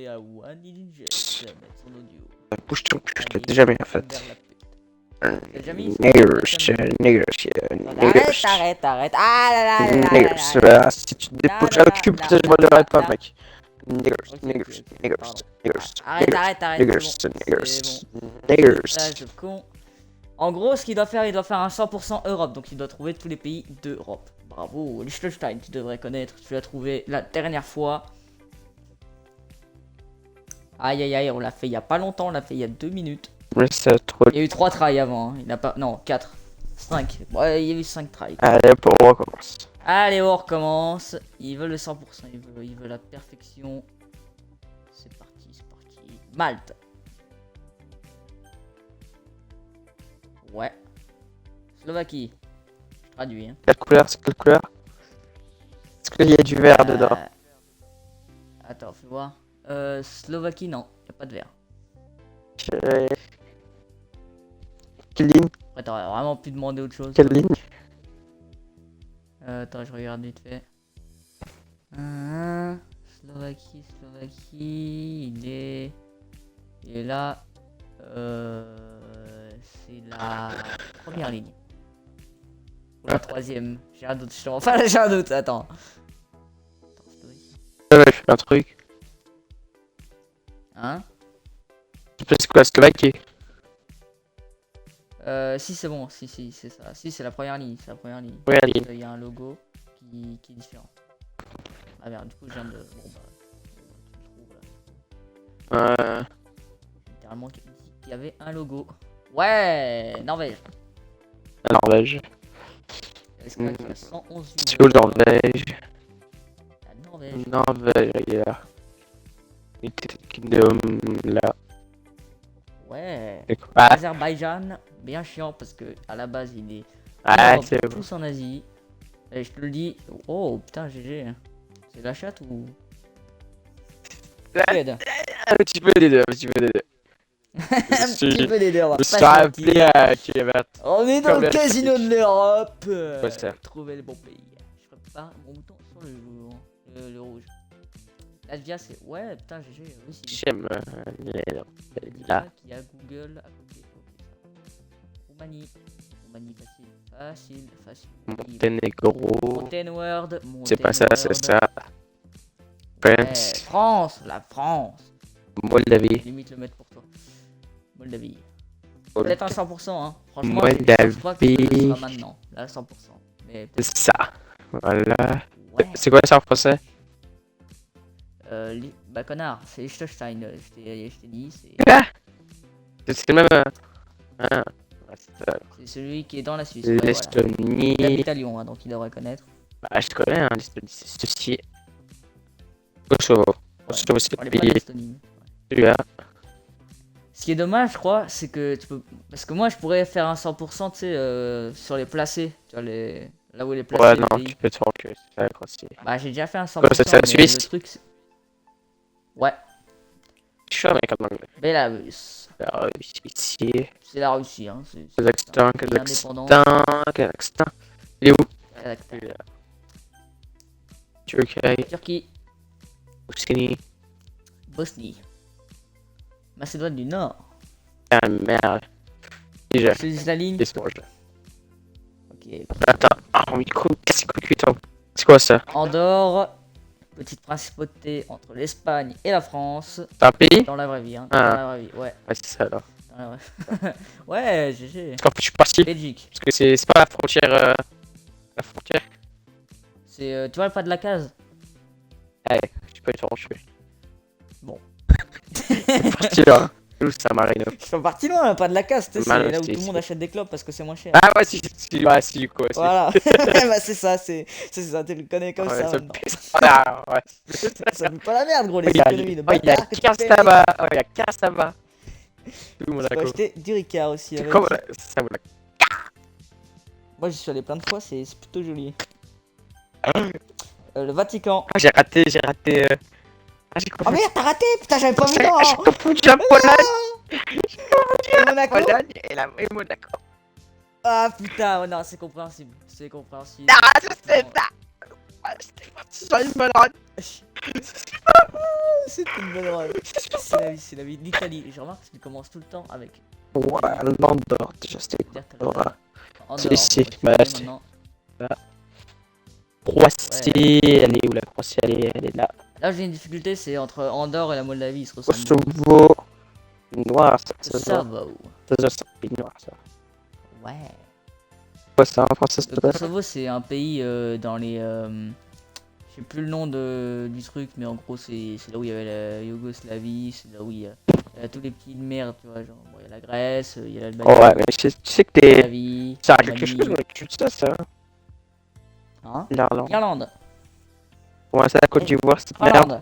à One Ninja qui va mettre son audio. Bouge ton cul, je l'ai Allez, déjà mis en fait. vers la pute. T'as déjà mis Niggers, Arrête. Ah là là là là là niggers. là. Ah, si tu te dépouches le cul, peut-être je m'en pas, mec. Niggers. Arrête, Niggers, c'est bon. niggers. Putage de con. En gros, ce qu'il doit faire, il doit faire un 100% Europe, donc il doit trouver tous les pays d'Europe. Bravo, Liechtenstein, tu devrais connaître, tu l'as trouvé la dernière fois. Aïe, on l'a fait il y a pas longtemps, on l'a fait il y a 2 minutes. Mais c'est trop. Il y a eu 3 tries avant, hein. Il a pas... Non, 4. 5. Ouais, il y a eu 5 tries. Allez, on recommence. Allez, on recommence. Il veut le 100%, il veut la perfection. C'est parti. Malte. Ouais. Slovaquie. Je traduis. Hein. Quelle couleur? C'est quelle couleur? Est-ce qu'il y a du vert dedans? Attends, fais voir. Slovaquie, non. Y a pas de vert. Quelle ligne? Après, t'aurais vraiment pu demander autre chose. Quelle ligne? Attends, je regarde vite fait. Slovaquie. Il est là. C'est la première ligne. Ou la troisième. J'ai un doute, j'ai un doute, attends. Ouais, je fais un truc. Hein? C'est quoi, Slovaquie? Si c'est bon, si c'est ça. Si c'est la première ligne, Première ligne. Il y a un logo qui est différent. Ah merde, du coup je viens de... Bon bah... tu le trouves là. Littéralement il y avait un logo. Ouais, Norvège. La Norvège. L'espagne qui a 111 C'est où Norvège? La Norvège. Norvège, regarde. United Kingdom, là. Ouais. C'est quoi? Azerbaïdjan, bien chiant parce que à la base il est C'est bon. tous en Asie. Et je te le dis. Oh putain, GG. C'est la chatte ou... Suède. Un petit peu des deux, Un petit peu des deux, on va pas se ça mentir. plaît, On est dans Comme le la casino de l'Europe. Ouais, ça. Trouver le bon pays. Je prépare mon bouton sur le jour. Le rouge. Latvia c'est... Ouais putain GG aussi. J'aime là. Qui a Google à côté. Roumanie facile. Monténégro. Monténeword. C'est pas ça, c'est ça. France. France, la France. Moldavie. Limite le mettre pour toi. Moldavie. Peut-être un 100%, hein. Franchement, Moldavie. je crois que ce sera maintenant. Là, 100%. Mais C'est ça. Voilà. ouais. C'est quoi ça en français? Bah connard, c'est Liechtenstein. Je t'ai dit, c'est... Ah, c'est le même. Ah, C'est celui qui est dans la Suisse. Ouais, voilà. l'Estonie. Il habite à Lyon, hein, donc il devrait connaître. Bah, je connais, hein, l'Estonie. C'est ceci. Kosovo. Kosovo, c'est On le est pas pays. d'Estonie. Celui-là. Ce qui est dommage, je crois, c'est que tu peux... Parce que moi, je pourrais faire un 100%, tu sais, sur les placés. Tu vois, les... là où il est placé, Ouais, le non, pays. tu peux te rendre que c'est ça, aussi. Bah, j'ai déjà fait un 100%, Quoi, c'est la mais Suisse? le truc, c'est... Ouais, Je suis avec un anglais. Bélarus. La Russie. C'est la Russie, hein. C'est Kazakhstan, un pays indépendant. Kazakhstan. Il est où? Kazakhstan. Turquie. Turquie, Bosnie. Bosnie. Macédoine du Nord. Ah merde. Déjà. Je te dis la ligne. Laisse-moi jouer. Ok. Attends. Oh, micro. Qu'est-ce que c'est quoi ça? Andorre. Petite principauté entre l'Espagne et la France. C'est un pays? Dans la vraie vie, hein. Ah. Dans la vraie vie, ouais. Ouais, c'est ça alors. Dans la vraie... ouais, GG. Parce qu'en fait, je suis parti. Belgique. Parce que c'est pas la frontière. La frontière. C'est... tu vois le pas de la case? Ouais, je suis pas du tout rentré. Bon. C'est parti là. Où ça, Marino? Je suis parti loin, pas de la case, c'est Mal, là où c'est- tout le monde achète des clopes parce que c'est moins cher. Ah ouais, si, quoi. Si. Voilà, bah c'est ça, tu le connais comme Ouais, ça ça me maintenant. pisse. Ah, ouais. Ça fait pas la merde gros, les Il y a économies de 15 bâtard que tu fais, là-bas. Oh, il y a 15 là-bas. Tout le monde mec. Tu peux d'accord. acheter du Ricard aussi avec. Comment ça vous la... Moi j'y suis allé plein de fois, c'est plutôt joli. Le Vatican. Ah, j'ai raté. Ah, j'ai Oh confondu. merde, t'as raté, putain, j'avais pas mis J'ai non. confondu la Pologne. Et Monaco. Pologne et Monaco. Ah putain, oh, non, c'est compréhensible. C'est compréhensible. Ah, je sais pas. C'était parti sur une bonne run. C'est une bonne rêve. C'est la vie. L'Italie, je remarque qu'il commence tout le temps avec. Ouais, l'Andorre, déjà, c'était quoi? Dire t'as le droit. Si, si, on va bah, checker c'est- maintenant. Croatie, elle est où la Croatie? Elle est là. Là, j'ai une difficulté, c'est entre Andorre et la Moldavie, ils se ressemblent. Kosovo, noir, ça se Ça voit. va où? Ça se voit, c'est un pays noir, ça. Ouais. Quoi, c'est en français, Le c'est pas Kosovo, c'est un pays dans les. Je sais plus le nom du truc, mais en gros, c'est là où il y avait la Yougoslavie, c'est là où il y a tous les petits de merde, tu vois. Genre, bon, il y a la Grèce, il y a l'Albanie, Oh, ouais, mais tu sais que la t'es. Moldavie, Ça a la quelque chose, Roumanie. ouais, tu sais ça, Hein? l'Irlande. Irlande. Ouais, c'est la Côte d'Ivoire, cette merde. Irlande.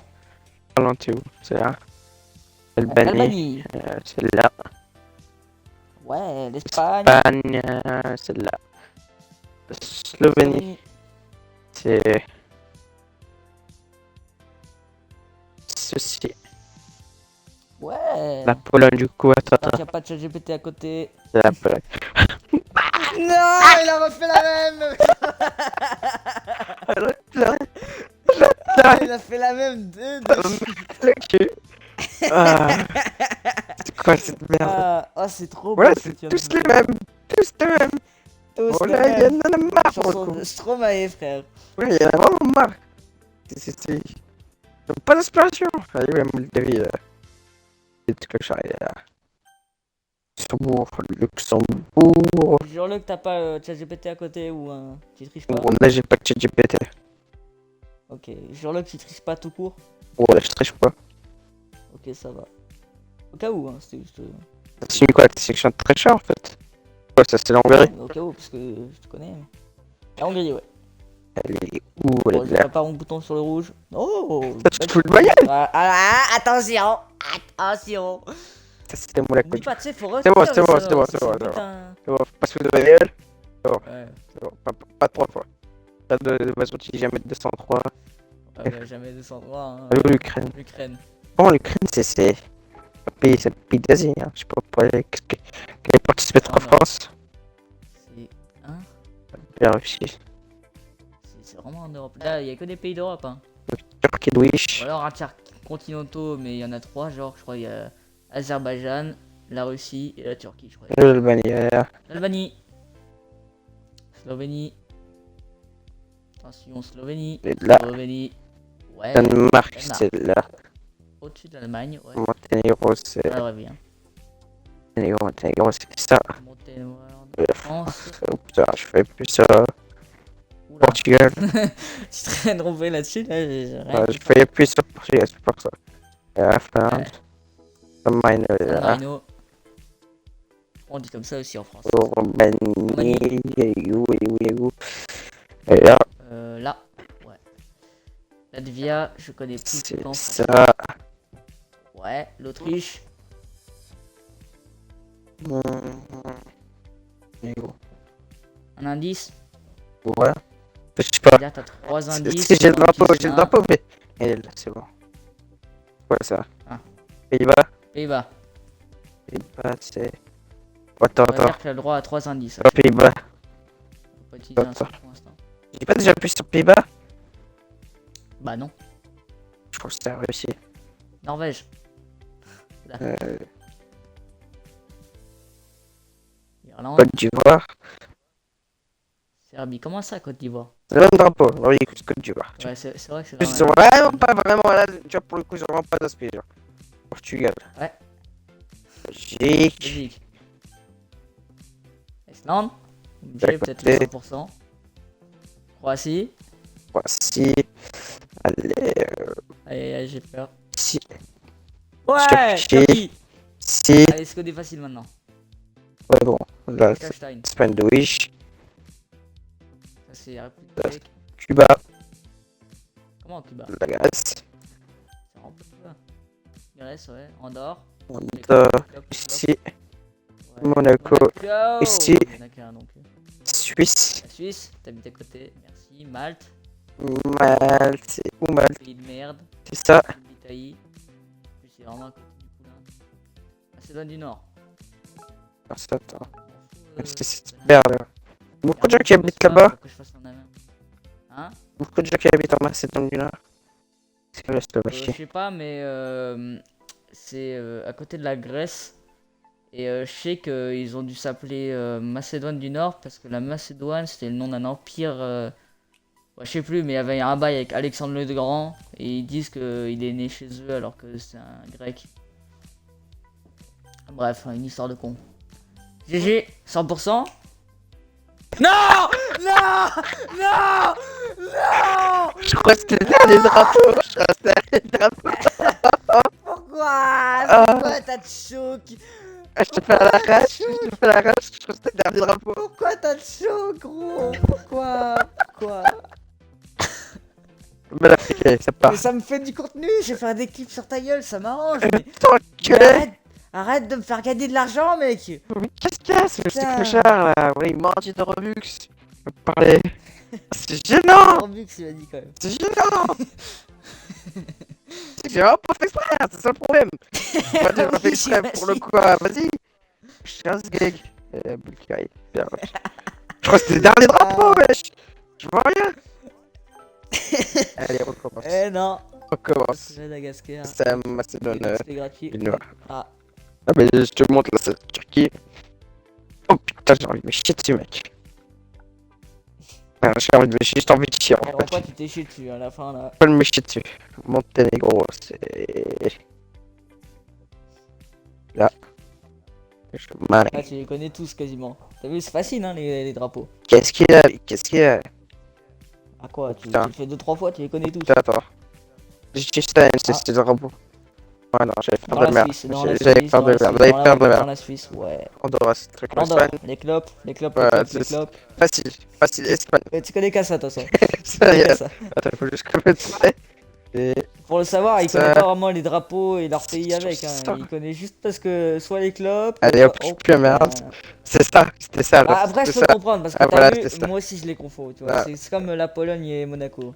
L'Irlande, c'est où? C'est là. Albanie, Albanie. c'est là. Ouais, l'Espagne. Espagne, c'est là. Slovénie, c'est. Ceci. Ouais. La Pologne, du coup, attends, Tant qu'il attends. n'y a pas de chat GPT à côté. C'est la Pologne. Non, il a refait la même. Ah, il a fait la même Le cul. Ah, c'est quoi cette merde? Ah, oh, c'est trop Ouais, beau ce que c'est tu viens de tous faire. les mêmes. Tous les mêmes. Tous Oh les là, il y mêmes. en a marre pour le Chanson coup. de Stromae, frère. Ouais, il y en a vraiment marre. Ils ont pas d'inspiration. Allez, ouais, Moldavie, c'est ce que j'arrive là. Luxembourg. Jure-le que t'as pas chat GPT à côté ou un. Tu triches pas. Bon, là, j'ai pas de ChatGPT. Ok, jure-le que tu triches pas tout court. Ouais, là, je triche pas. Ok, ça va. Au cas où, hein, c'était juste. C'est quoi? C'est que je suis un tricheur en fait. Ouais, ça c'est l'Hongrie. Au cas où, parce que je te connais. La Hongrie, ouais. Elle est où? Elle Bon, est je là. tape pas mon bouton sur le rouge. Oh! Ça, tu te fous de ma gueule? Attention! Attention! Ça, c'était moi la Dis coach. pas, tu sais, faut C'est bon, retenir c'est le bon, sonore, c'est bon, c'est bon. putain. C'est bon, faut pas se foutre de ma gueule. Ouais, C'est bon, pas 3 fois. Pas de base outil, jamais de 203. ouais, bah, jamais descendre. Hein. L'Ukraine. L'Ukraine. Bon, l'Ukraine, c'est un pays d'Asie. Hein. Je sais pas pourquoi. Quelle est partie se mettre en Non, non. France. C'est. Hein? La Russie. C'est vraiment en Europe. Là, il y a que des pays d'Europe, hein. Turquie de Wish. Ou alors intercontinentaux, mais il y en a trois, genre, je crois, il y a Azerbaïdjan, la Russie et la Turquie, je crois. L'Albanie. L'Albanie. Slovénie. Attention, Slovénie. Et là. Slovénie. Ouais. Danemark, Danemark. c'est là. Au-dessus de l'Allemagne, ouais. Monténégro, c'est. Ah, ouais, bien. Monténégro, c'est ça. Monténégro. La France. Oh putain, je fais plus ça. Oula. Portugal. Tu traînes trompé là-dessus, là, j'ai rien. Je fais plus sur Portugal, c'est pour ça. La Finlande. Allemagne, Marino. On dit comme ça aussi en France. Roumanie. Et là, Là, ouais. Latvia, je connais plus le c'est temps. ça. Ouais, l'Autriche. Et où? Un indice. Ouais. Je sais pas. Là, t'as trois indices. Si j'ai le drapeau, donc j'ai le un. drapeau, mais. Elle est là, c'est bon. Quoi ça? Ah. Pays-Bas. Pays-Bas. Pays-Bas, c'est. On Attends, va attends. dire que tu as le droit à trois indices. Oh, Pays-Bas. On va pas utiliser un seul Attends. pour l'instant. J'ai pas déjà appuyé sur Pays-Bas? Bah non. Je crois que c'était réussi. Norvège. Irlande. Côte d'Ivoire. Serbie. Comment ça, Côte d'Ivoire? C'est le même drapeau. Oui, Côte d'Ivoire. Ouais, c'est vrai que c'est Ils quand sont même. vraiment pas vraiment là, tu vois, pour le coup, ils ont vraiment pas d'aspect, genre. Portugal. Ouais. Belgique. Belgique. Islande. D'un J'ai peut-être les côté. 100%. Croatie. Voici. Allez, Allez, j'ai peur. ici. Ouais, Turquie. Turquie. Ici. Allez, c'est que des faciles maintenant. Ouais, bon. Là, c'est Liechtenstein. Espagne de Wish. Ça, c'est la République tchèque. Cuba. Comment Cuba? La Grèce. C'est vraiment pas Cuba. Grèce, ouais. Andorre. Andorre. Ici. Ouais. Monaco. Ici. Il y en a qu'un donc. Suisse. La Suisse, t'habites à côté. Merci. Malte. Malte. C'est où Malte? Pays de merde. C'est ça. L'Italie. En plus, c'est vraiment à côté du poulain. Macédoine du Nord. Ah, ça, attends. On s'en fout, C'est cette merde là. Beaucoup de gens qui habitent là-bas. Faut que je fasse en avant. Hein? Beaucoup de gens qui habitent en Macédoine du Nord. C'est où la Je Slovaquie? sais pas, mais c'est à côté de la Grèce. Et je sais qu'ils ont dû s'appeler Macédoine du Nord parce que la Macédoine c'était le nom d'un empire. Ouais, je sais plus, mais il y avait un bail avec Alexandre le Grand. Et ils disent qu'il est né chez eux alors que c'est un grec. Bref, une histoire de con. GG, 100%. Non! Non! Non! Non! Je crois que c'était le dernier drapeau. Je crois que c'était le dernier drapeau. Pourquoi? Ah, Pourquoi t'as de choc? je te fais à l'arrache. Je te fais à l'arrache. Je crois que c'était le dernier drapeau. Pourquoi t'as de choc, gros? Pourquoi? Pourquoi? Mais l'Afrique, ça part. Mais ça me fait du contenu, je vais faire des clips sur ta gueule, ça m'arrange. Mais T'enculé. arrête de me faire gagner de l'argent, mec. Mais qu'est-ce qu'il y a? C'est Putain. clochard là. Oui, mardi de Robux. Je peux parler. C'est gênant. Rembux, il a dit quand même. C'est gênant. C'est que j'ai vraiment pas fait exprès. C'est ça le problème. Moi, j'ai pas fait Oui, exprès pour le j'imagine. coup. Vas-y. Je 15 gag. Bulgarie. Bien. Je crois que c'était le dernier drapeau, wesh. Je vois rien. Allez, on recommence. Eh non. On recommence. Madagascar. C'est Macédoine C'est gratuit. du Nord. Ah, Ah, mais je te montre là, c'est la Turquie. Oh putain, j'ai envie de me chier dessus, mec. J'ai envie de me chier, juste envie de chier en alors quoi, fait. tu t'es chié dessus à la fin là. Pas de me chier dessus. Monténégro, c'est. Là. Je mal. Ah, tu les connais tous quasiment. T'as vu, c'est facile hein, les drapeaux. Qu'est-ce qu'il y a? Qu'est-ce qu'il y a? Ah quoi, tu Putain. le fais 2-3 fois, tu les connais tous. Attends. Liechtenstein, Ah. c'est le robot. Ouais, non, j'allais faire Dans de la merde. Suisse, dans la J'allais Suisse, faire dans de la merde. Suisse, J'allais dans faire de dans merde. la Suisse, ouais. Andorra, c'est très Andorre, Espagne. les clopes, les clopes, Ouais, les clopes, c'est les clopes. facile. Facile. Espagne. Tu connais qu'à ça, de toute façon. Tu Ça y connais qu'à est. ça. Attends, faut juste que je me trompe. Et. Pour le savoir, il Ça- connaît pas vraiment les drapeaux et leur C'est pays avec. Hein. ça. Il connaît juste parce que soit les clopes. Allez, hop, je suis plus à putain. merde. C'est ça, c'était ça. Ah, après, je c'était peux ça. comprendre parce que Ah, t'as voilà, vu, c'était ça. moi aussi je les confonds. Tu vois. Ah. C'est comme la Pologne et Monaco.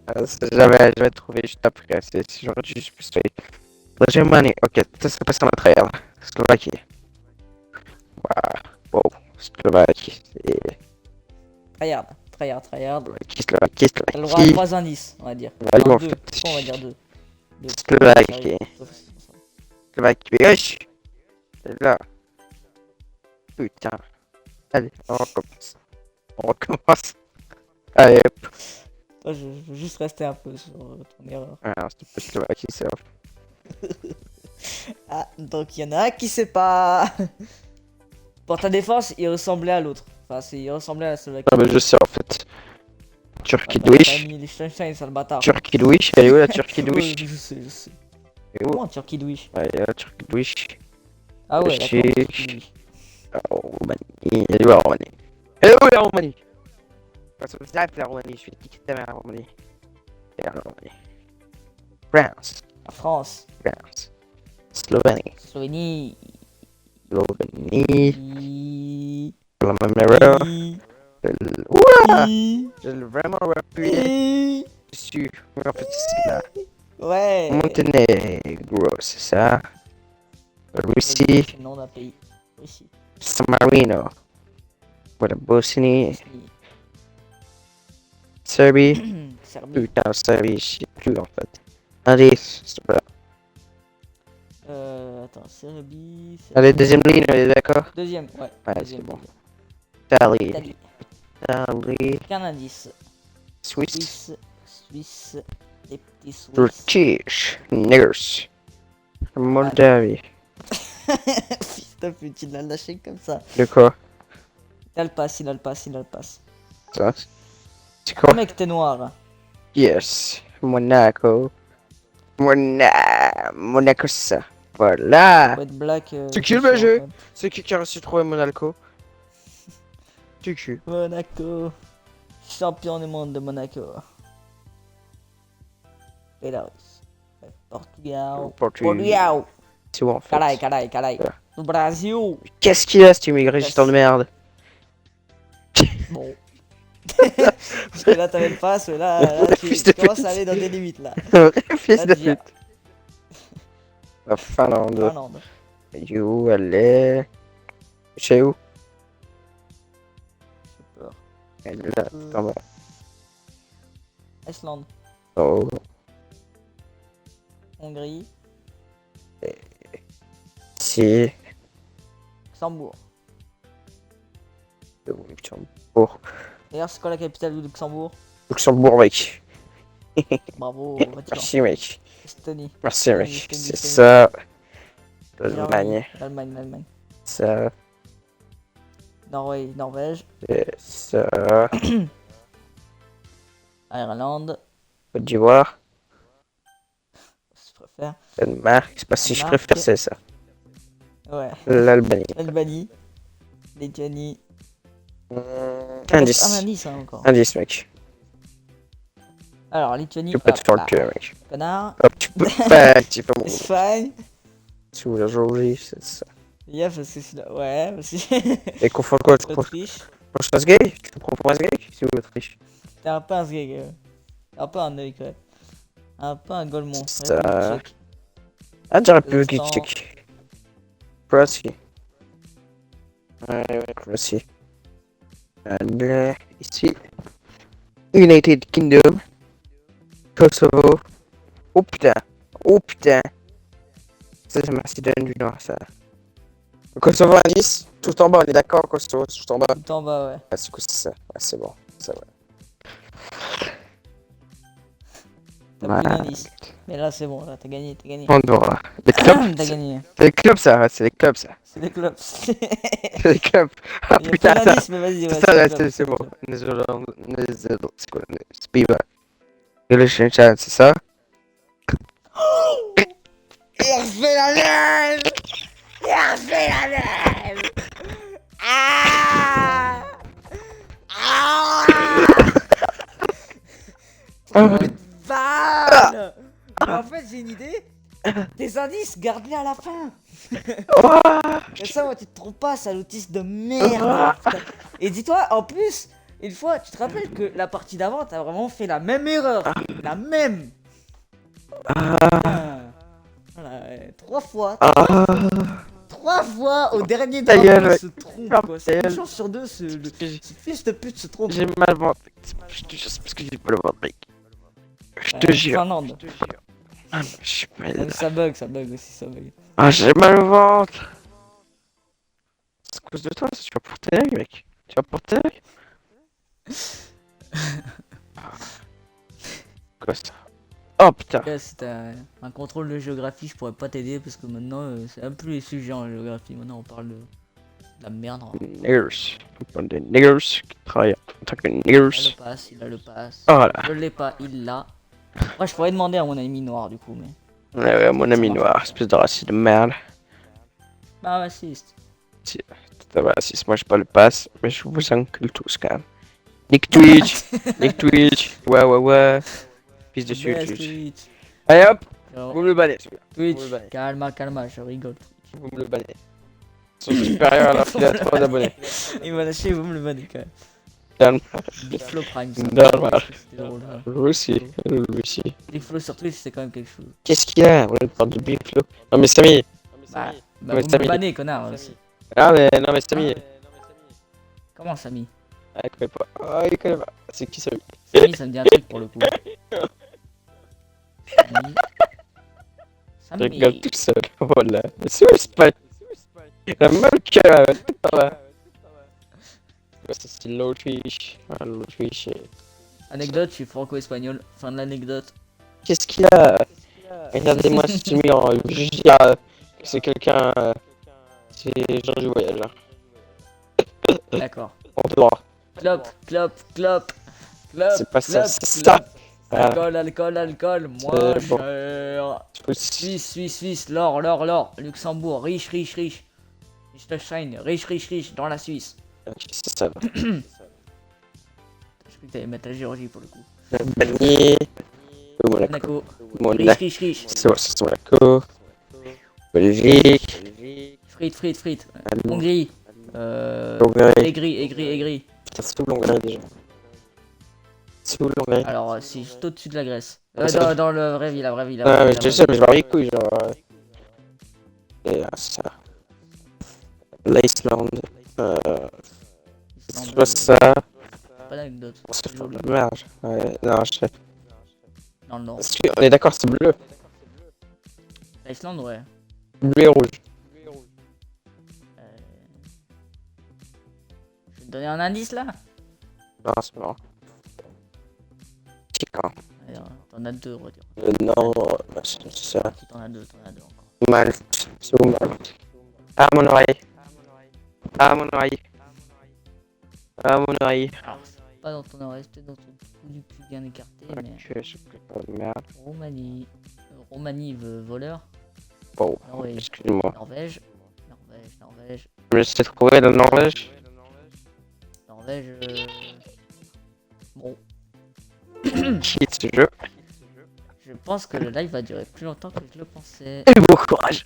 J'avais trouvé juste après. Si j'aurais dû juste plus la Germanie, ok, ça c'est passé en travers. Slovaquie. Wow, Slovaquie. C'est. Tryhard, tryhard, tryhard. Slovaquie. T'as le droit à 3 indices, on va dire. Ouais, Non, en 2. fait. On va dire 2. Slovaquie. Slovaquie. Wesh. C'est là. Putain. Allez, on recommence. On recommence. Allez, hop. Je veux juste rester un peu sur ton erreur. Ah, s'il te plaît, Slovaquie, c'est off. Ah, donc il y en a un qui sait pas. Pour ta défense, il ressemblait à l'autre. Enfin, il ressemblait à la Slovaquie. Ah, mais je sais en fait. Turquie Attends, t'as Douish. mis Liechtenstein, sale bâtard. Turquie Douish, elle est où la Turquie Ouais, Douish? je sais, je sais. Elle est où? Comment Turquie Douish? Ouais, la Turquie Douish. Ah ouais, Chic. d'accord. Turquie Douish. Roumanie. Elle est où la Roumanie? Elle est où la Roumanie? Parce que c'est la Roumanie, je vais te quitter la Roumanie. Et la Roumanie. France. La France. France. Slovénie. Slovénie. Slovénie. La même erreur. Ouah! J'ai vraiment appuyé dessus. Mais en fait, c'est là. Ouais. Monténégro, c'est ça. Russie. C'est le nom d'un pays. Russie. San Marino. Voilà, Bosnie. Serbie. Serbie. Putain, Serbie, je sais plus en fait. Allez, c'est pas. Attends, Serbie. Allez, deuxième ligne, on est d'accord? Deuxième, ouais. Ouais, Deuxième. c'est bon. Italie. Italie. Italie. Qu'un indice. Suisse. Suisse. Suisse. Les petits Suisses. Turkish. Nurse. Moldavie. Fils de pute, il l'a lâché comme ça. De quoi? Il a le passe, il a le passe, il a le passe. Ça? C'est quoi? Mec, t'es noir. Yes. Monaco. Monaco, ça. Voilà. Faut être black. C'est qui le méchant, BG? quand même. C'est qui a reçu trouver Monaco? Tu cul. Monaco. Champion du monde de Monaco. Belarus. Portugal. Portugal. C'est où en fait? Carai. Voilà. Le Brasil. Qu'est-ce qu'il a, cet immigré-gesteur de merde? Bon. Parce que là, t'avais le passe, là tu Fils de commences pute. à aller dans des limites, là. Fils de Latvia. pute. La Finlande. Finlande. Et où elle est? Chez où? J'ai peur. Elle est là, tout en bas. Islande. Oh. Hongrie. C'est... Luxembourg. Luxembourg. D'ailleurs, c'est quoi la capitale du Luxembourg? Luxembourg, mec. Bravo, Vatican. Merci, mec. Estonie. Merci, mec. Estonie, C'est Estonie. ça. Germanie. L'Allemagne. L'Allemagne. Ça. Norvège. C'est ça. Irlande. Côte d'Ivoire. Si je préfère. Danemark. C'est pas si je Danemark. préfère, c'est ça. Ouais. L'Albanie. Albanie. Lituanie. Indice. Un indice hein, encore. Indice, mec. Alors, Lituanie. Tu peux te faire le bah, cul, mec. Connard. Hop, tu peux pas un petit peu mon. Espagne. Sous la Géorgie, c'est ça. Yeah, parce que c'est là. Ouais, aussi. Et qu'on fait quoi? Tu crois que L'Autriche. je fasse gay? Tu te prends pour un gay? C'est où l'Autriche? T'es un peu un sgeg. Un peu un œil, ouais. Un peu un golemon. Ça. République tchèque. Ah, déjà République Kazakhstan. tchèque. Croatie. Ouais, Croatie. Là, ici. United Kingdom. Kosovo. Oh putain. Oh putain. Ça, c'est Macédoine du Nord, ça. Le Kosovo indice. Tout en bas, on est d'accord, Kosovo, tout en bas. Tout en bas, ouais. Ah, c'est quoi, c'est ça? Ouais, c'est bon. Ça va. T'as pris l'indice. Mais là, c'est bon, là, t'as gagné, t'as gagné. Andorra. Les clubs. T'as gagné. C'est les clubs, ça. C'est les clubs, ça. C'est des clubs. C'est les clubs. Ah Il a putain, pris ça. l'indice, mais vas-y, ouais. Ça, des là, clubs, c'est des bon. clubs. C'est quoi? Spiva. Liechtenstein, c'est ça? Il a refait la même. Il a refait la même. Ah ah Van. Mais en fait, j'ai une idée. Tes indices, garde-les à la fin. Comme ça, moi, tu te trompes pas, salotiste de merde. Putain. Et dis-toi, en plus, une fois, tu te rappelles que la partie d'avant, t'as vraiment fait la même erreur. La même. Putain. Voilà, 3 fois. 3 fois au dernier Ta gueule, drapeau ouais. se trompe quoi. C'est Ta une gueule. chance sur deux ce fils de pute se trompe. J'ai mal au ventre. Je te jure, c'est parce que j'ai mal au ventre, mec. Je te jure. Finlande. Ah, mais je suis Ah, mais mal. ça bug aussi, ça bug. Ah, j'ai mal au ventre. C'est à cause de toi, ça. Tu vas pour tes règles, mec. Tu vas pour tes règles. Quoi ça? Oh putain. Ouais, si t'as un contrôle de géographie, je pourrais pas t'aider parce que maintenant c'est un peu les sujets en géographie. Maintenant on parle de la merde. Hein. Niggers. On parle des niggers qui travaillent en tant que Il a niggers. le pass, il a le pass. Oh là. Je l'ai pas, il l'a. Moi je pourrais demander à mon ami noir du coup, mais. Ouais, mon ami noir, espèce de raciste de merde. Bah raciste. Ça va, si moi j'ai pas le pass, mais je vous encule tous quand même. Nick Twitch, Nick Twitch, ouais. Fils de Yes, Twitch. Twitch. Allez hop, Alors, vous me le bannez celui-là. Twitch, Vous me le bannez. calma, je rigole. Vous me le bannez. Son supérieur alors qu'il a 3 abonnés. Il m'a lâché, vous me le bannez quand même. Calme. Big Flow Prime, ça. Normal. C'était drôle. Hein. Lui aussi, lui aussi. Big Flow sur Twitch, c'est quand même quelque chose. Qu'est-ce qu'il a? On parle de Big Flo. Non mais Samy. Bah, Mais vous me Samy. le bannez, connard aussi. Ah mais non mais Samy. Comment Samy? Ah il connaît pas. Ah il connaît pas. C'est qui Samy? Samy, ça me dit un truc pour le coup. Samy. Je rigole tout seul. Voilà. C'est où l'Espagne? La mal au cœur. Voilà. Ça c'est l'Autriche. Ah, l'Autriche. Anecdote, je suis franco-espagnol. Fin de l'anecdote. Qu'est-ce qu'il a? Regardez-moi ce mur. Je dis que c'est quelqu'un. C'est gens du voyage. Hein. D'accord. En droit. Clop. C'est pas ça, clop, c'est clop. ça. Alcool. Moins C'est bon. cher. Suisse. L'or. Luxembourg. Riche. Liechtenstein. Riche. Dans la Suisse. Ok, c'est ça. Je croyais que t'allais mettre la Géorgie pour le coup. L'Albanie. Monaco. Monaco. Riche. C'est Monaco. Belgique. Frites. Allemand. Hongrie. Hongrie. Aigri. Putain, c'est où l'Hongrie déjà? C'est où l'Hongrie? Alors, c'est juste au-dessus de la Grèce. Ça- Dans le vrai vie, la vraie vie. Ah, mais je sais, mais je vais les couilles, genre. Et ça. L'Islande. C'est pas ça. Pas d'anecdote. C'est pour la merde. Ouais, non, je sais. Dans le nord. On est d'accord, c'est bleu. Iceland, ouais. Bleu et rouge. Euh, Je vais te donner un indice là. Non, c'est marrant. Chica. Alors, t'en as deux, on va dire. Non, bah, c'est ça. Si t'en as deux encore. Malte. C'est où Malte? Ah, mon oreille. Ah, mon oreille. Ah, mon oreille. Alors, c'est pas dans ton oreille, c'est peut-être dans ton trou du cul bien écarté, mais. Ok, je sais pas. Merde. Roumanie. Roumanie veut voleur. Bon, Norvège. excuse-moi. Norvège. Je me suis trouvé la Norvège. Norvège. Bon. Quitte ce jeu. Je pense que le live va durer plus longtemps que je le pensais. Et bon courage.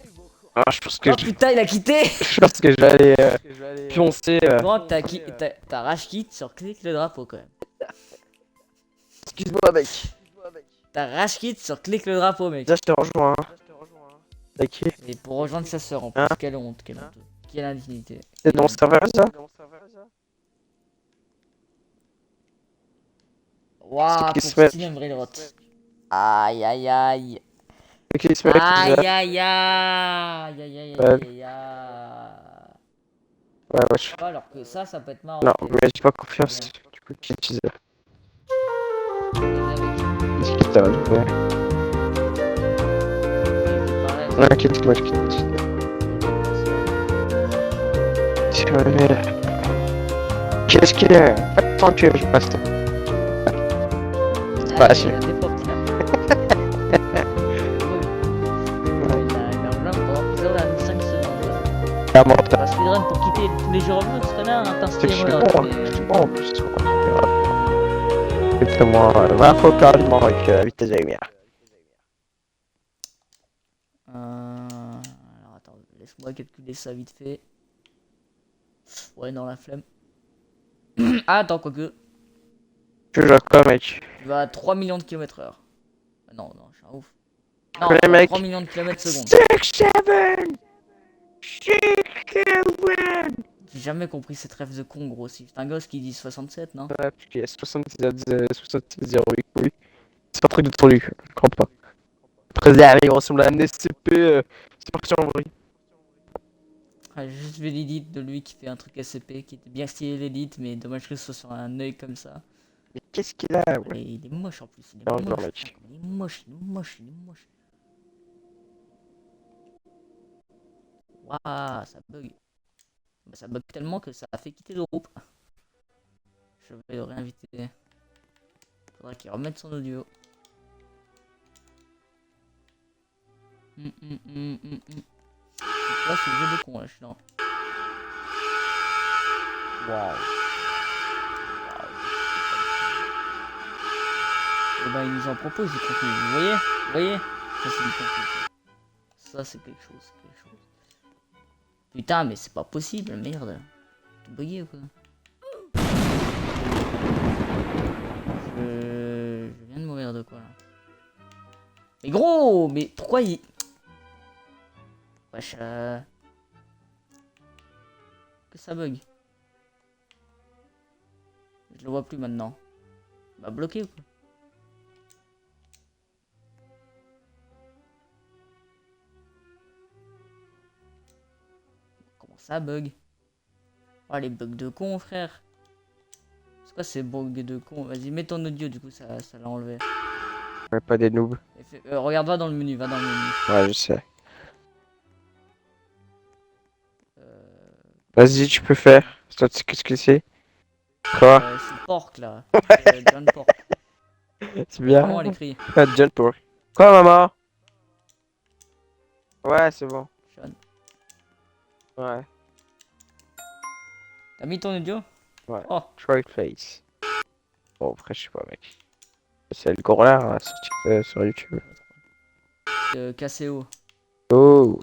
Ah, je pense que Oh putain, il a quitté! je pense que j'allais pioncer. Bon, t'as rage quitte sur clique le drapeau quand même. Excuse-moi, mec. T'as rage quitte sur clique le drapeau, mec. Déjà, je te rejoins. Ok. Et pour rejoindre sa sœur en plus, Hein? quelle honte, quelle honte. Quelle indignité. C'est ton serveur, ça? Waouh, qui se pour met- Steven Railroad. Aïe aïe aïe. Ok, c'est vrai qu'il Aïe disait. aïe aïe aïe aïe Ouais. aïe aïe. Ouais, wesh. Alors que ça peut être marrant. Non, peut-être. mais j'ai pas confiance. Du coup, qui disait? Qu'est-ce qui t'a ouais. Ouais, qu'est-ce que je quitte? Qu'est-ce qu'il est? Attends, tu je passe. C'est pas assez. Il a rejoint pendant plusieurs années, 5 secondes. La mort. On va speedrun pour quitter tous les jeux revenus, ce connard, hein, Je suis t'inspires. bon, je suis bon en plus. Exactement, 20 fois carrément avec vitesse de lumière. Alors attends, laisse-moi calculer ça vite fait. Ouais, dans la flemme. Ah, attends, quoique. Tu joues à quoi, mec? Tu vas à 3 millions de km/h. Non, je suis un ouf. Non, Les tu vas à mecs. 3 millions de km secondes. 6, 7, 6, 7. J'ai jamais compris cette rêve de con, gros. C'est un gosse qui dit 67, non? Ouais, puis il y a 67,08, oui. C'est pas très de ton lui, je crois pas. Après, il ressemble à un SCP, c'est parti en vrille. Ah, j'ai juste vu l'edit de lui qui fait un truc SCP qui était bien stylé l'edit, mais dommage que ce soit sur un œil comme ça. Mais qu'est-ce qu'il a, ouais? Et il est moche en plus, il est Non, moche. non, mec. Il est moche. Waouh, ça bug. Bah, ça bug tellement que ça a fait quitter le groupe. Je vais le réinviter. Faudra qu'il remette son audio. Là, c'est le jeu de con, là, je suis dans. Waouh. Et ben, il nous en propose du contenu. Vous voyez ça, c'est du contenu. Ça, c'est quelque chose, Putain, mais c'est pas possible, merde. Tout bugué ou quoi? Je viens de mourir de quoi là? Mais gros, mais pourquoi il... Wesh, que ça bug. Je le vois plus maintenant. Bah bloqué ou quoi? Comment ça bug? Oh les bugs de con frère. C'est quoi ces bugs de con? Vas-y mets ton audio du coup ça l'a enlevé. Ouais, pas des noobs. Regarde va dans le menu, Ouais, je sais. Vas-y, tu peux faire. Toi, tu sais qu'est-ce que c'est? Quoi? C'est Pork là. Ouais. John Pork. C'est bien. Comment elle écrit? John Pork. Quoi, maman? Ouais, c'est bon. Sean. Ouais. T'as mis ton audio? Ouais. Oh. Troy Face. Bon, après, je sais pas, mec. C'est le gorilla hein, sur YouTube. KCO. Oh!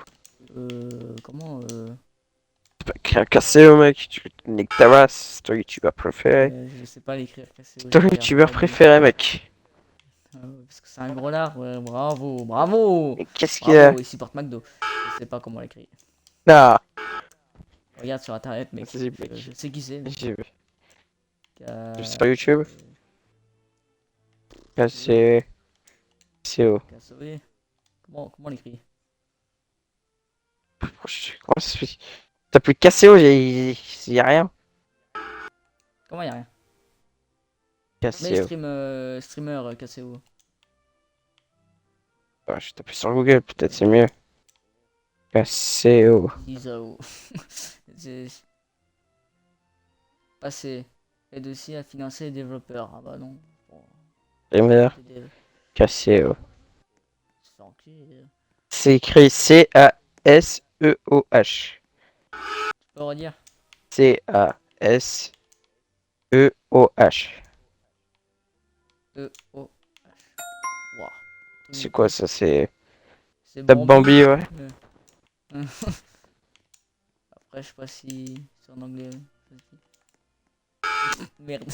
Comment C'est pas qu'un KCO, mec. Tu niques ta race. C'est ton youtubeur préféré. je sais pas l'écrire KCO. Ton youtubeur préféré, mec. Parce que c'est un gros lard, ouais, bravo! Mais qu'est-ce qu'il a? Bravo, il supporte McDo. Je sais pas comment l'écrire. Non! Regarde sur internet, mec. Vas-y, mec. Je sais qui c'est. Mais... J'ai vu. Sur YouTube? KCO. KCO. Comment on l'écrit? Comment ça se fait? T'as plus KCO, y'a rien. Comment y'a rien? Mais KCO. streamer KCO. Ah, je tape sur Google, peut-être c'est mieux. KCO. Isao. J'ai passé. Aide aussi à financer les développeurs. Ah bah non. Bon, Streamer. c'est des- KCO. c'est fait enculer. C'est écrit C-A-S-E-O-H. Tu peux redire? C-A-S-E-O-H. E-O-H. Waouh. C'est quoi ça? C'est. C'est Tape Bambi, ouais. mais- Après, je sais pas si c'est en anglais. Merde.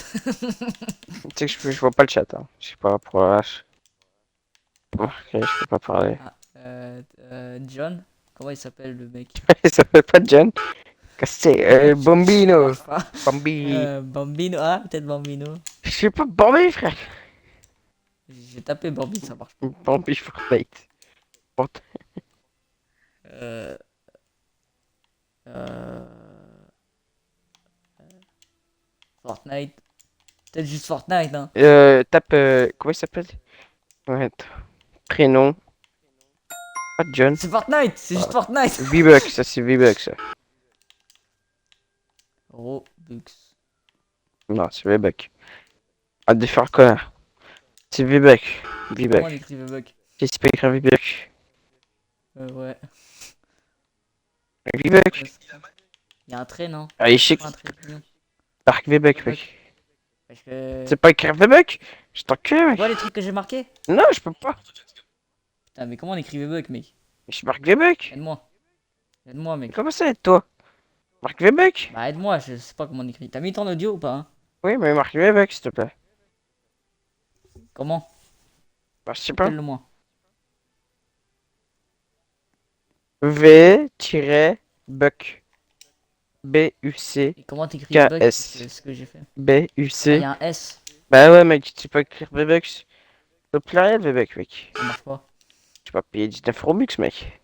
Tu sais que je vois pas le chat, hein. Je sais pas pour H. Ok, je peux pas parler. Ah, John? Comment il s'appelle le mec? Il s'appelle pas John. C'est Bambino. Ça marche pas. Bambi. Bambino. Ah, peut-être Bambino. Je suis pas Bambi, frère. J'ai tapé Bambino, ça marche pas. Bambi Fortnite. Euh, euh, Fortnite. Peut-être juste Fortnite, hein. Tape. Comment il s'appelle? Ouais, prénom. Pas John. C'est Fortnite, c'est juste Fortnite. V-Bucks, ça c'est V-Bucks. Ça. Robux. Non, c'est V-Bucks. À te faire connaître. C'est V-Bucks. Comment on V-Bucks. écrit V-Buck? Qu'est-ce qu'il peut écrire V-Bucks? Ouais. V-Bucks. Il y a un trait, non? Ah, il chic. Un trait mignon. Dark V-Bucks, V-Buck. mec. Parce que... C'est pas écrire V-Bucks? Je t'encule, mec. Tu vois les trucs que j'ai marqués? Non, je peux pas. Putain, mais comment on écrit V-Buck, mec? Je marque V-Bucks. Aide-moi. Aide-moi, mec. Comment ça, toi? Marque V-Bucks? Bah, aide-moi, je sais pas comment on écrit. T'as mis ton audio ou pas, hein? Oui, mais marque V-Bucks, s'il te plaît. Comment? Bah, je sais pas. Appelle-le-moi. V-Buck. B-U-C. Et comment t'écris KS. V-Buck? C'est ce que j'ai fait. Ah, il B-U-C. y a un S. Bah ouais, mec, tu peux écrire V-Bucks. Au pluriel, V-Bucks, mec. Ça marche pas. Tu vas payer 19 Robux, mec.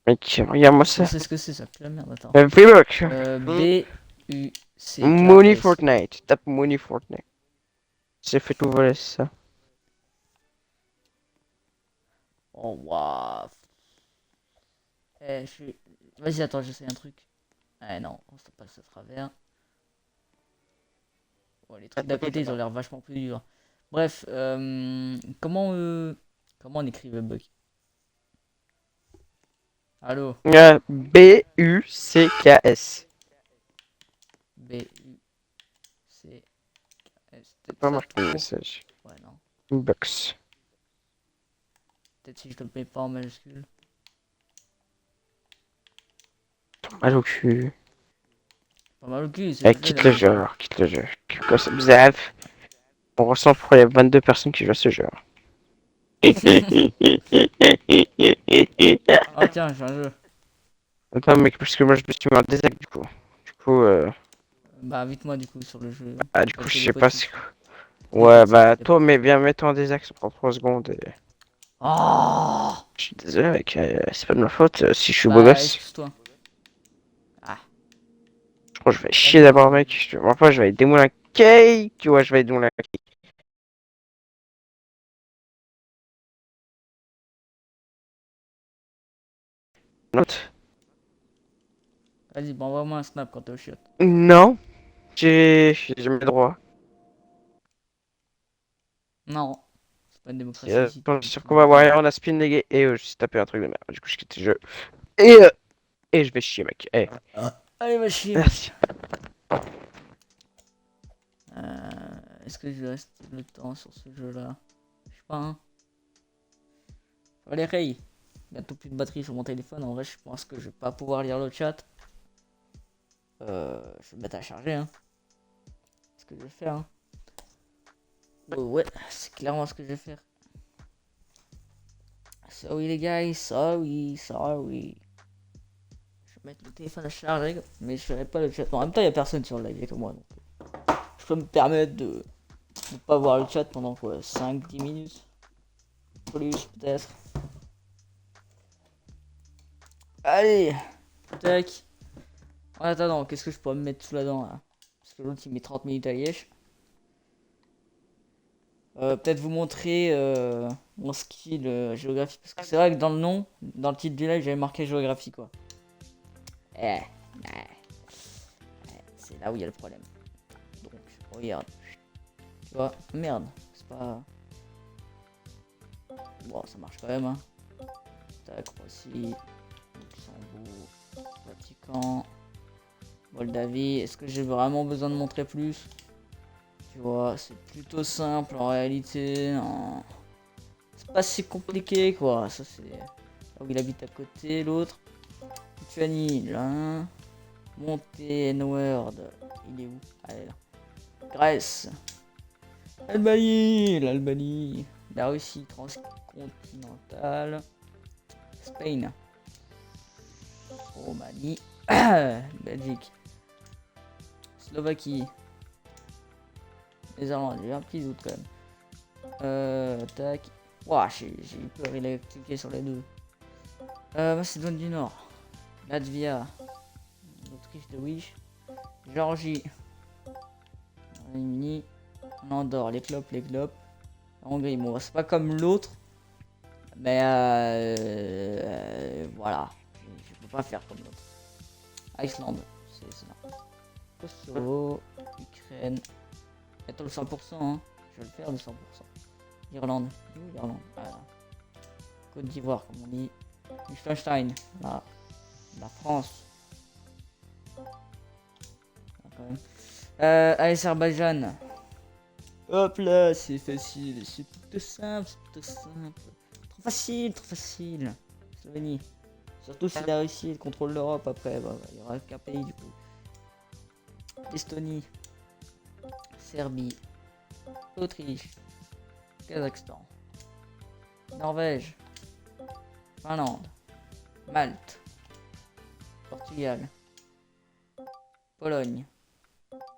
Mec, regarde-moi Je ça. sais ce que c'est, ça pue la merde, attends. V-Bucks. B-U-C-K-S. Money Fortnite. Tape Money Fortnite. C'est fait tout voler, c'est ça. Oh, waouh. Eh, je suis... Vas-y, attends, j'essaie un truc. Eh non, ça passe à travers. Bon, les trucs d'à côté, ils ont l'air vachement plus durs. Bref, comment on écrit V-Buck? Allô? B-U-C-K-S. B-U-C-S. Peut-être Pas ça marqué tout le court. message. Ouais, non. Bucks. Peut-être si je te le mets pas en majuscule. Mal au cul. Pas mal au cul, c'est Eh, le jeu, quitte là. le jeu, quitte le jeu. Comme ça, bzaf. On ressent pourquoi il y a 22 personnes qui jouent à ce jeu. Ah tiens, j'ai un jeu. Attends, mec, parce que moi je me suis mis en désacte du coup. Du coup, Bah, invite-moi du coup sur le jeu. ah, du Comme coup, je c'est des sais potes pas qui si. sont- des Ouais, potes, c'est bah, des toi, potes. mais viens, mets-toi en désacte, ça prend 3 secondes. Et... Oh Je suis désolé, mec, c'est pas de ma faute si je suis beau bah, gosse. excuse-toi. Ah, Je crois que je vais chier calme-toi. d'abord, mec. Enfin, je vais aller démouler un cake. Tu vois, je vais aller démouler un cake. Note. Vas-y, bah, envoie-moi un snap quand t'es au chiottes. Non, j'ai mes droits. Non, c'est pas une démocratie ici. Bon, Tu c'est peux sûr tout qu'on va voir dire. on a spin légué et je suis tapé un truc de merde. Du coup, je quitte le jeu. Et je vais chier, mec. Eh, Allez, va chier. merci. Est-ce que je reste le temps sur ce jeu-là? Je sais pas, hein. Valérie, bientôt plus de batterie sur mon téléphone. En vrai, je pense que je vais pas pouvoir lire le chat. Je vais me mettre à charger, hein. C'est ce que je vais faire, hein. Oh, ouais, c'est clairement ce que je vais faire. Sorry les gars, sorry. Je vais mettre le téléphone à charger, mais je ferai pas le chat. Bon, en même temps, il y a personne sur le live avec moi, donc je peux me permettre de ne pas voir le chat pendant quoi, 5-10 minutes. Plus peut-être. Allez, tac. En attendant, qu'est-ce que je pourrais me mettre sous la dent là? Parce que l'autre il met 30 minutes à Liège. Peut-être vous montrer mon skill géographie. Parce que c'est vrai que dans le nom, dans le titre du live, j'avais marqué géographie quoi. C'est là où il y a le problème. Donc, regarde. Tu vois, merde, c'est pas. Bon, ça marche quand même, hein. Tac, Croatie, Luxembourg, Vatican, Moldavie. Est-ce que j'ai vraiment besoin de montrer plus? Tu vois, c'est plutôt simple en réalité. C'est pas si compliqué quoi. Ça, c'est là où il habite à côté, l'autre. Lituanie, là. Monténord, il est où? Allez là. Grèce. Albanie, l'Albanie. La Russie transcontinentale. Spain. Roumanie. Belgique. Slovaquie. Néerlande, j'ai un petit doute quand même. Tac. Ouah, j'ai eu peur, il a cliqué sur les deux. Macédoine du Nord. Latvia. L'Autriche de Wish. Géorgie. Royaume-Uni. Andorre, les clopes. La Hongrie, bon, c'est pas comme l'autre. Mais voilà. Je peux pas faire comme l'autre. Islande, c'est là. Kosovo, Ukraine. Attends le 100%, hein. Je vais le faire le 100%. Irlande. Où Irlande? Voilà. Côte d'Ivoire, comme on dit. Liechtenstein. Là. La France. Là, quand même. Azerbaïdjan. Hop là, c'est facile. C'est plutôt simple, Trop facile. Slovénie. Surtout si la Russie contrôle l'Europe après, bah, il y aura qu'un pays du coup. Estonie. Serbie. Autriche. Kazakhstan. Norvège. Finlande. Malte. Portugal. Pologne.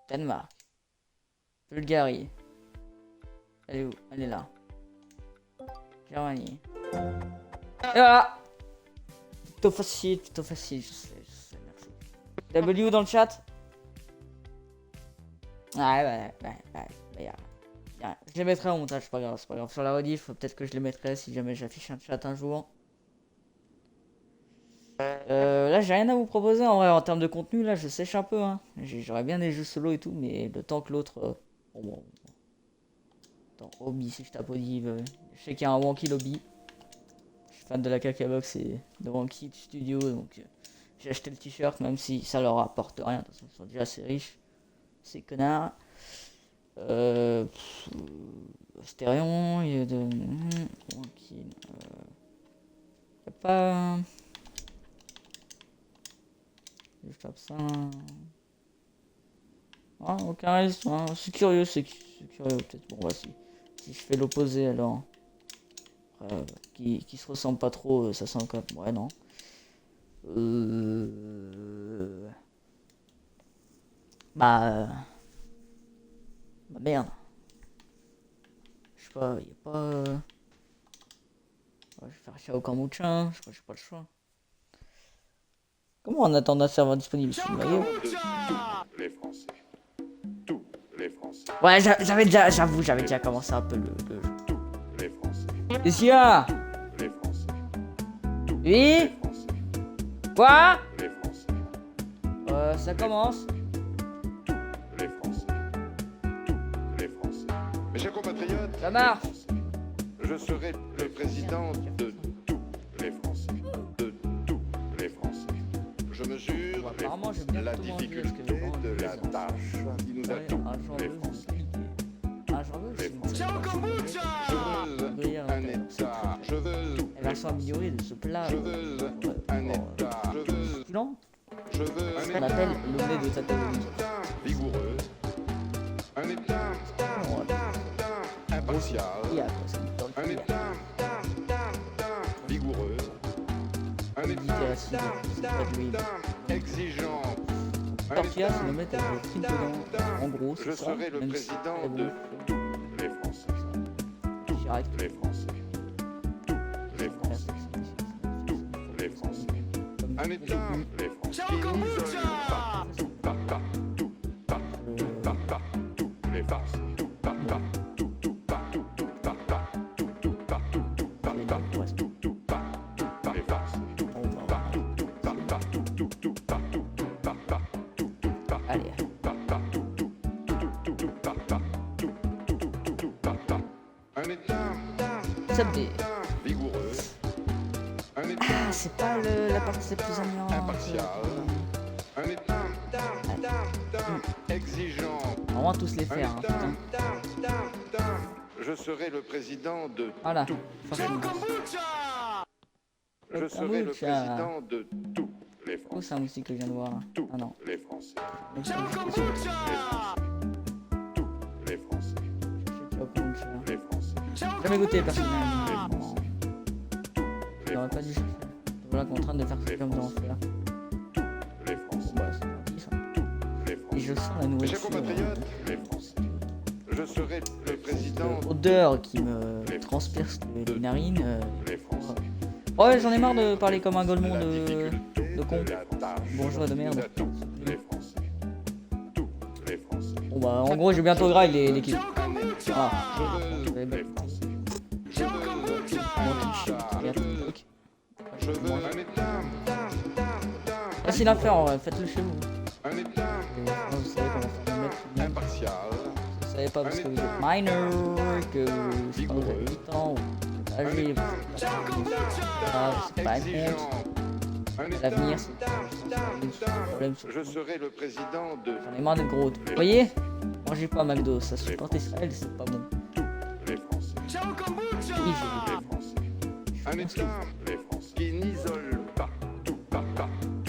Danemark. Bulgarie. Elle est où? Elle est là. Germanie. Et voilà! Plutôt facile, je sais, merci. W dans le chat? Ouais. Je les mettrai au montage, c'est pas grave. Sur la rediff, peut-être que je les mettrai si jamais j'affiche un chat un jour. Là, j'ai rien à vous proposer en vrai, en termes de contenu. Là, je sèche un peu. Hein. J'aurais bien des jeux solo et tout, mais le temps que l'autre. Bon. Attends, hobby, si je tape hobby. Je sais qu'il y a un Wonky Lobby. Je suis fan de la Cacabox et de Wonky Studio, donc j'ai acheté le t-shirt, même si ça leur apporte rien. De toute façon, ils sont déjà assez riches, ces connards. Stérion, il y a de. Wonky. Y'a pas. Je tape ça. Ah, aucun risque. Hein. C'est curieux, peut-être. Bon, voici. Si je fais l'opposé alors. Qui se ressemble pas trop, ça sent comme. Ouais, non. Bah merde. Je sais pas, y a pas. Ouais, je vais faire Chao Kamouchin, je crois que j'ai pas le choix. Comment on attend un serveur disponible sur le maillot? Les Français. Tous les Français. Ouais, j'avoue, j'avais déjà commencé un peu le jeu. Tous les Français. Qu'est-ce qu'il y a? Les Français. Tous Oui? les Français. Quoi? Les Français. Ça commence. Tous les Français. Tous les Français. Mes chers compatriotes, Ça marche. les Français. Je serai le président de tous les Français. De tous les Français. Je mesure Apparemment, j'aime bien la tout manger, difficulté parce que de la tâche qui nous attend, les Français. Les Français. Un État, je veux La version améliorée de ce plat. un État, Succulent. je veux Ce qu'on appelle l'omelette de Tatabouille. vigoureux, un État impartial, Il y a quoi, c'est dans le un cuir. État vigoureux, un État Littératie, c'est pas de l'huile. exigeant, un Tortilla, c'est État, l'omelette avec des frites dedans. En gros, je c'est ça. serai le Même si c'est président très bon. de tous les Français, tous Chirac. les Français, tous les Français, tous les Français, Comme Un État, les Français, qui n'isole pas tout, pas tout, pas tout, les farces, tout, pas tout, partout, tout, pas tout, partout, tout, pas tout, les farces, tout, partout, tout, partout, tout, partout, tout, partout, tout, Allez. un État Samedi. vigoureux, un État Ah, c'est pas la partie la plus amusante. impartial, un État exigeant, On va tous les faire, hein, putain. Je serai le président de Voilà. tout. Forcément. Je serai le président de tous les Oh, Français. c'est un musique que je viens de voir. Tous Ah non. les Français. Donc, c'est un musique que Tous les Français. je sais pas comment tu vois. Les Français. Jamais goûté personnellement. Les Français. J'aurais pas dû chercher. Voilà qu'on est en train de faire quelque chose comme ça. Les Français. Bah, c'est parti ça. Les Et Français. je sens la Mes nourriture. chers compatriotes, les Français. Je serai le président Odeur qui me transperce les narines. des Français. Ouais, j'en ai marre de parler comme un golemon La de difficulté con. de la tâche Bourgeois de merde. nous attend. Les Français. Tous les Français. Bon bah en gros j'ai bientôt grave l'équipe. Ah, Je veux les Français. Je veux Je veux un État. Facile à faire en vrai, faites-le chez vous. Un État Vous savez comment faire le mettre. impartial. Vous savez pas parce que vous êtes minor, que c'est pas vous avez 8 ans ou âgé, c'est pas un compte. Exigeant. Un État. L'avenir c'est un problème sur Je serai le président de J'en ai marre d'être gros. Vous voyez? Mangez pas McDo, ça supporte Israël, c'est pas bon. les Français. Oui, j'ai Les Français. Un État. Les Français. Qui n'isole pas. Tout, pas,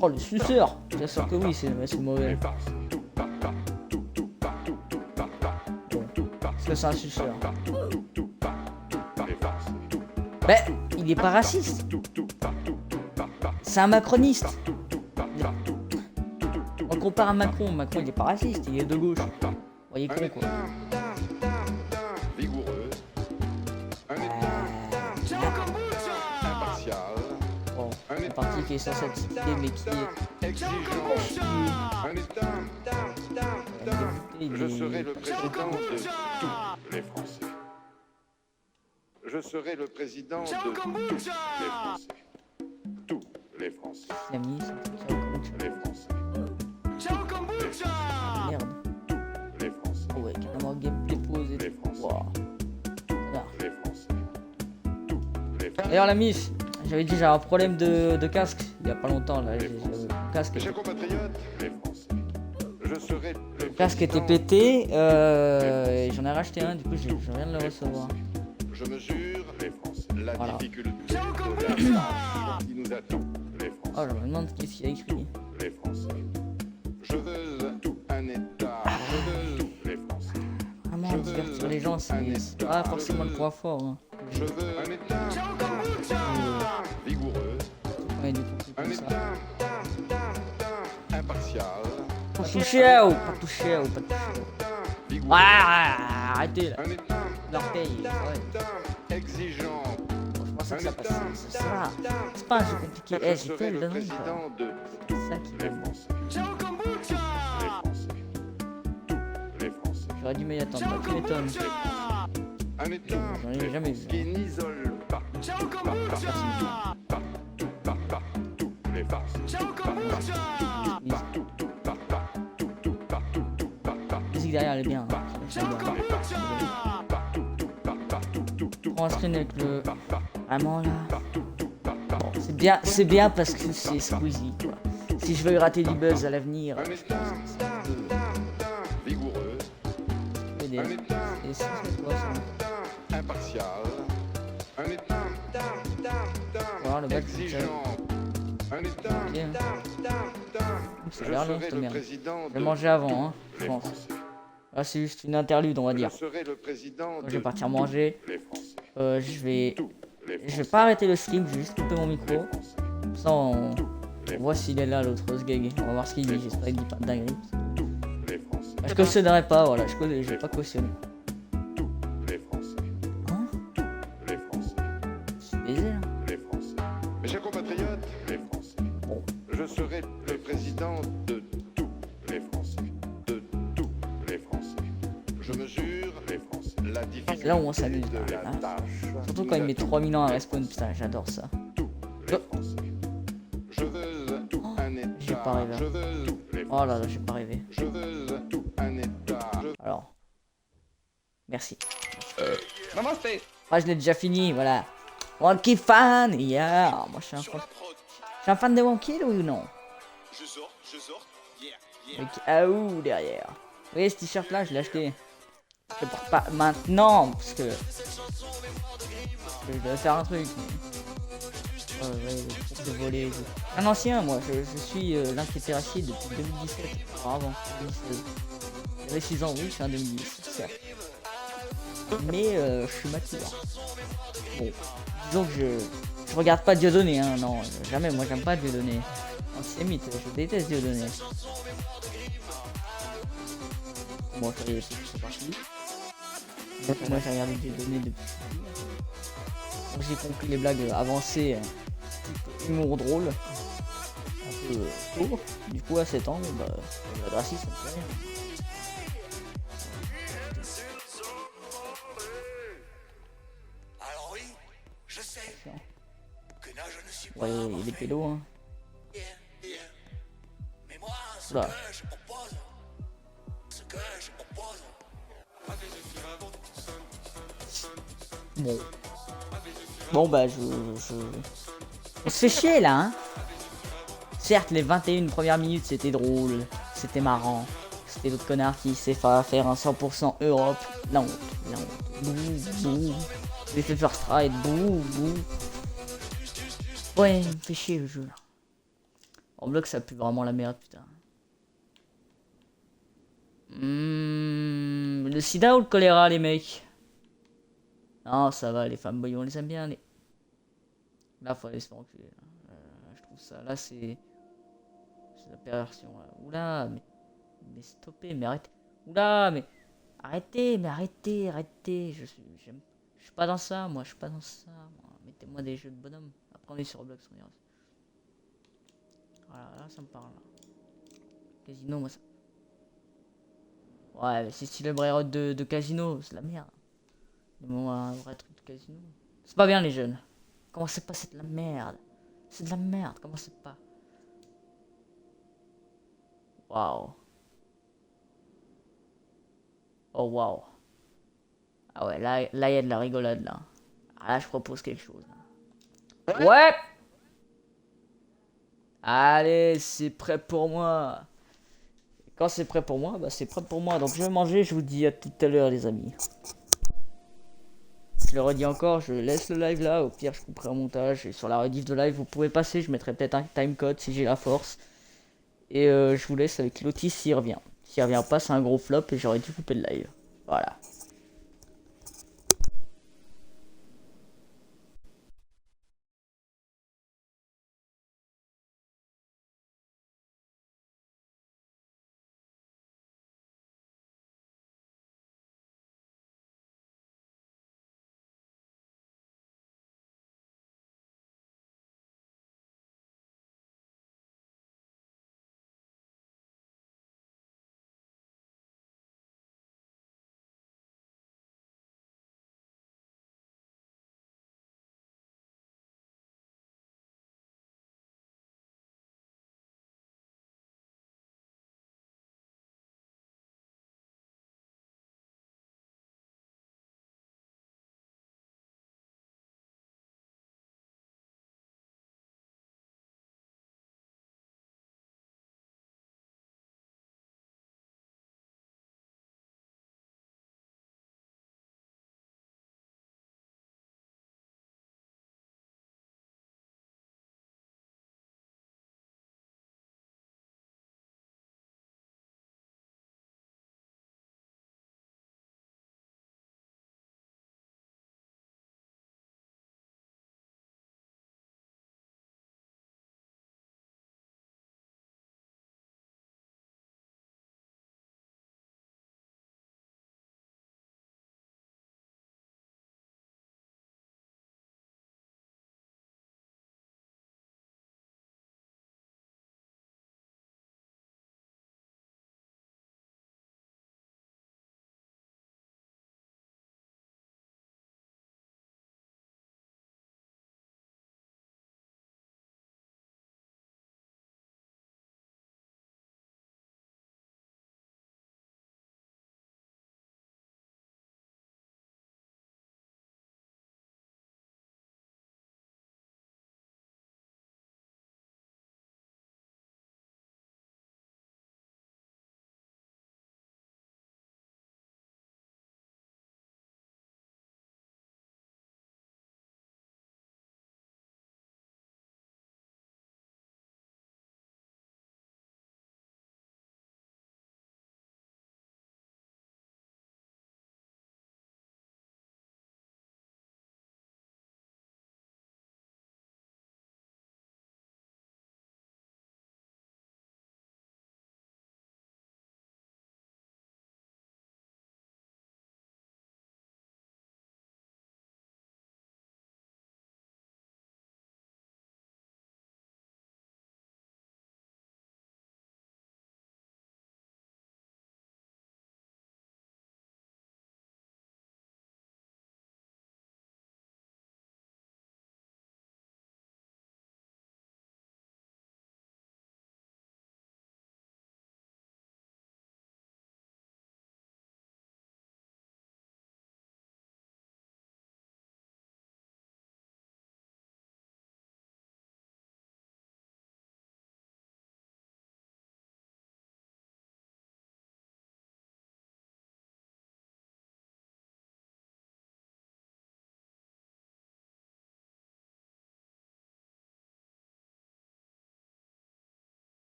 Oh, le suceur! Bien sûr que oui, c'est les mauvais. farces. Tout, pas, tout, partout, tout, pas, Bon. Parce que c'est un suceur. tout, les farces. Tout, Mais il est pas raciste. C'est un macroniste. On le compare à Macron. Macron il est pas raciste, il est de gauche. Vous voyez un con quoi. État vigoureux. Un État impartial. Bon, un parti qui est censé être cité mais qui est Exigeant. Un État. député, Je il est- serai le président de tous les Français. Je serai le président de tous les Français. Tous les Français. La ministre, c'est un truc Les Français. merde. Les Français. Oh ouais, carrément gameplay pause et Les tout. Français. Wow. Voilà. Les Français. Les Français. D'ailleurs la miss, j'avais dit j'ai un problème de casque il y a pas longtemps là. Mon casque, Mes chers compatriotes, les Français. Je serai le casque était président. pété et j'en ai racheté un, du coup je viens de le recevoir. Je mesure les Français. La Voilà. difficulté de la tâche qui nous attend. Les Oh, Français. je me demande qu'est-ce qu'il y a écrit. Les Français. Je veux un État. Je veux les Français. Vraiment, divertir les gens, c'est pas forcément le point fort. Hein. Je veux un État vigoureux. Surtout quand il y a du contenu Un comme ça. État impartial. Pas toucher ou pas toucher ou pas toucher. Vigoureux. Ouais, arrêtez là. Un État L'orteil, ouais. exigeant. Bon, je pensais que ça passait. Ça va. C'est pas un jeu compliqué. Je Eh, j'ai serai fait le le nom. président de C'est ça qui les est. Français. Les Français. Les Français. J'aurais dû m'y attendre. Bah, tu m'étonnes. Les Français. Un État J'en ai jamais vu. qui n'isole pas. Tout, les farces. Oui. La musique derrière elle est bien. Hein. J'aime bien. Prends un screen avec le. Vraiment là. Bon, c'est bien parce que c'est Squeezie quoi. Si je veux gratter du buzz à l'avenir, Un je État vigoureux. peux aider. Un État Et ça, c'est quoi ça? impartial. Un État Voilà le bac, c'est ça. exigeant. Un État. Ok, hein. Ça a Je l'air long serai cette le merde. président Je vais de manger avant, hein, je les pense. Français. Là, c'est juste une interlude, on va Je dire. serai le président Je de vais partir manger. les Français. Je vais. Tous les Je vais Français. pas arrêter le stream, je vais juste couper mon micro. Les Français. Comme ça, on voit s'il est là, l'autre sgeg. On va voir ce qu'il dit. J'espère qu'il dit pas de dinguerie. Les Français. Je cautionnerai pas, voilà. Je vais pas cautionner. Les Français. Hein? Les Français. Je suis baisé là. Les Français. Mes chers compatriotes, les Français. Bon. Je serai le président de tous les Français. De tous les Français. Je mesure les Français. La difficulté Là où on s'amuse, de la hein. tâche. Surtout quand il met 3000 ans à respawn, putain, j'adore ça. Tous les Français. Je veux tout un État. J'ai pas rêvé. Je veux les Oh là là, j'ai pas rêvé. Je veux tout un État. Alors. Merci. Maman, c'est. Moi, je l'ai déjà fini, voilà. Wonky fan, yeah. Moi, je suis un fan. Je suis un fan de Wonky, oui ou non? Je sors, yeah, yeah. Avec Aou derrière. Vous voyez ce t-shirt là, je l'ai acheté. Je le porte pas maintenant, parce que je dois faire un truc. Mais... ouais, le truc de voler. et tout. Un ancien, moi, je suis l'inquiété depuis 2017. Enfin, avant, 2016. J'avais 6 ans, oui, je suis un 2010, certes. Mais je suis mature. Bon, disons que je regarde pas Dieudonné, hein, non, jamais, moi j'aime pas Dieudonné. Antisémite, je déteste Dieudonné. Bon, ça y est, c'est parti. Donc, moi j'ai regardé Dieudonné depuis. Donc j'ai compris les blagues avancées, type humour drôle, un peu court. Du coup, à 7 ans, bah, la Gracie, ça me fait rire. Alors oui, je sais que là je ne suis pas Ouais, il y a des pédos, hein. yeah, yeah. Mais moi, ce Là. que je propose, Bon. Bon bah on se fait chier là, hein. Certes, les 21 premières minutes c'était drôle, c'était marrant. C'était l'autre connard qui s'est fait faire un 100% Europe. La honte, la honte. Bouh, bouh. J'ai fait first ride, bouh, bouh. Ouais, il me fait chier le jeu là. En bloc ça pue vraiment la merde, putain. Le sida ou le choléra, les mecs? Non, ça va, les fanboys on les aime bien. Les... Là, faut aller se faire enculer. Je trouve ça, là c'est la perversion. Là. Oula, mais stoppez, mais arrêtez. Oula, mais arrêtez. Je suis pas dans ça, moi, je suis pas dans ça. Mettez-moi des jeux de bonhomme. Après, on est sur Roblox, on ira. Voilà, là, ça me parle. Là. Casino, moi, ça. Ouais, mais c'est style Braillerotte de casino, c'est de la merde. Bon, un vrai truc de casino. C'est pas bien, les jeunes. Commencez pas, c'est de la merde. C'est de la merde, commencez pas. Waouh. Oh, waouh. Ah ouais, là, il y a de la rigolade, là. Ah, là, je propose quelque chose. Là. Ouais. Allez, c'est prêt pour moi. Quand c'est prêt pour moi, bah c'est prêt pour moi. Donc je vais manger, je vous dis à tout à l'heure les amis. Je le redis encore, je laisse le live là, au pire je couperai un montage. Et sur la rediff de live, vous pouvez passer, je mettrai peut-être un timecode si j'ai la force. Et je vous laisse avec Lotis s'il revient. S'il revient pas, c'est un gros flop et j'aurais dû couper le live. Voilà.